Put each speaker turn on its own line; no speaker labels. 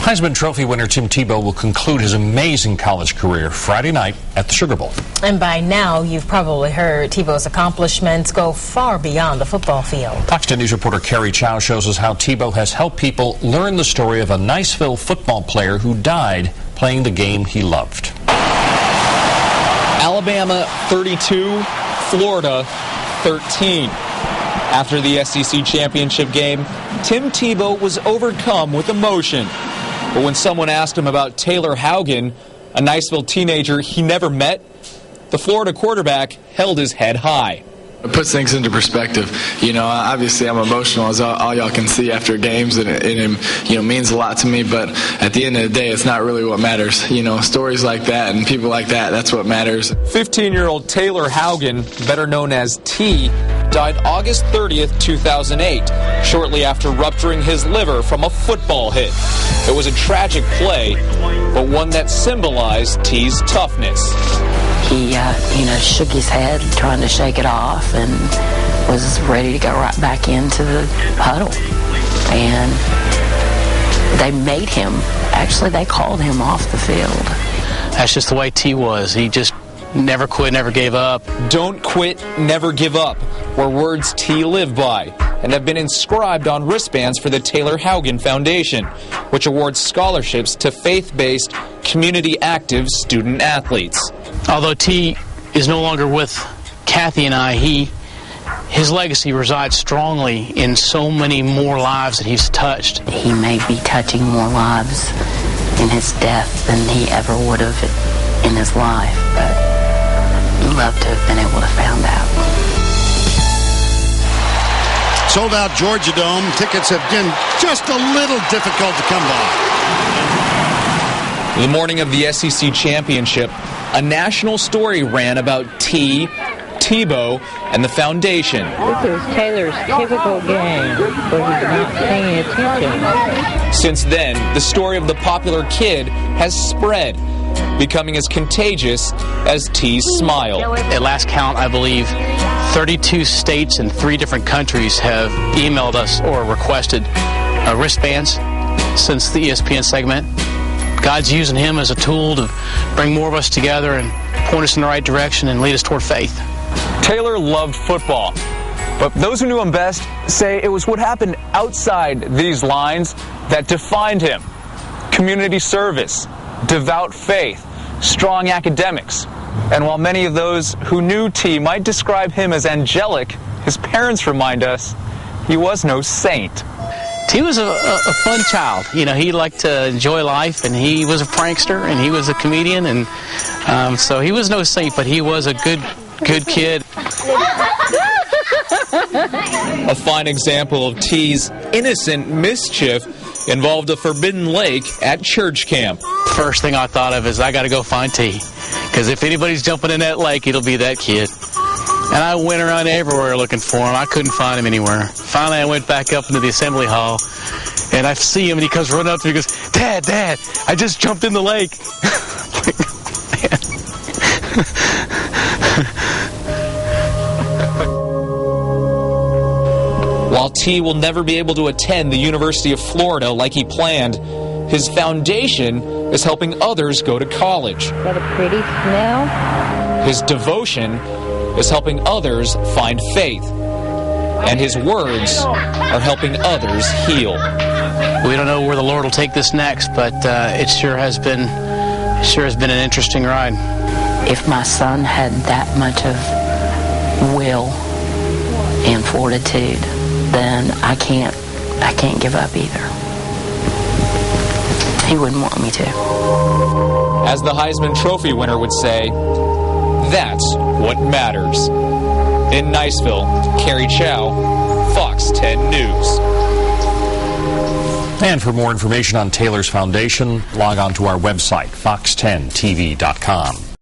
Heisman Trophy winner Tim Tebow will conclude his amazing college career Friday night at the Sugar Bowl.
And by now, you've probably heard Tebow's accomplishments go far beyond the football field.
Fox 10 News reporter Carrie Chow shows us how Tebow has helped people learn the story of a Niceville football player who died playing the game he loved.
Alabama 32, Florida 13. After the SEC championship game, Tim Tebow was overcome with emotion. But when someone asked him about Taylor Haugen, a Niceville teenager he never met, the Florida quarterback held his head high.
It puts things into perspective. You know, obviously I'm emotional, as all y'all can see after games, and it means a lot to me, but at the end of the day, it's not really what matters. You know, stories like that and people like that, that's what matters.
15-year-old Taylor Haugen, better known as T, died August 30th, 2008, shortly after rupturing his liver from a football hit. It was a tragic play, but one that symbolized T's toughness.
He, shook his head, trying to shake it off, and was ready to go right back into the huddle. And they made him, they called him off the field.
That's just the way T was. He just never quit, never gave up.
Don't quit, never give up were words T lived by and have been inscribed on wristbands for the Taylor Haugen Foundation, which awards scholarships to faith-based, community-active student athletes.
Although T is no longer with Kathy and I, his legacy resides strongly in so many more lives that he's touched.
He may be touching more lives in his death than he ever would have in his life, but I'd love to have been able to find out.
Sold out Georgia Dome. Tickets have been just a little difficult to come by.
The morning of the SEC championship, a national story ran about T, Tebow, and the foundation.
This is Taylor's typical game where he's not paying attention.
Since then, the story of the popular kid has spread, becoming as contagious as T's smile.
At last count, I believe 32 states and 3 different countries have emailed us or requested wristbands since the ESPN segment. God's using him as a tool to bring more of us together and point us in the right direction and lead us toward faith.
Taylor loved football, but those who knew him best say it was what happened outside these lines that defined him. Community service, devout faith, strong academics. And while many of those who knew T might describe him as angelic, his parents remind us he was no saint.
T was a fun child. You know, he liked to enjoy life, and he was a prankster, and he was a comedian, and so he was no saint, but he was a good kid.
A fine example of T's innocent mischief involved a forbidden lake at church camp.
First thing I thought of is I got to go find T, because if anybody's jumping in that lake, it'll be that kid. And I went around everywhere looking for him. I couldn't find him anywhere. Finally, I went back up into the assembly hall, and I see him, and he comes running up to me and goes, Dad, I just jumped in the lake.
While T will never be able to attend the University of Florida like he planned, his foundation is helping others go to college.
Got a pretty smell?
His devotion is helping others find faith. And his words are helping others heal.
We don't know where the Lord will take this next, but it sure has been an interesting ride.
If my son had that much of will and fortitude, then I can't give up either. He wouldn't want me to.
As the Heisman Trophy winner would say, that's what matters. In Niceville, Carrie Chow, Fox 10 News.
And for more information on Taylor's Foundation, log on to our website, fox10tv.com.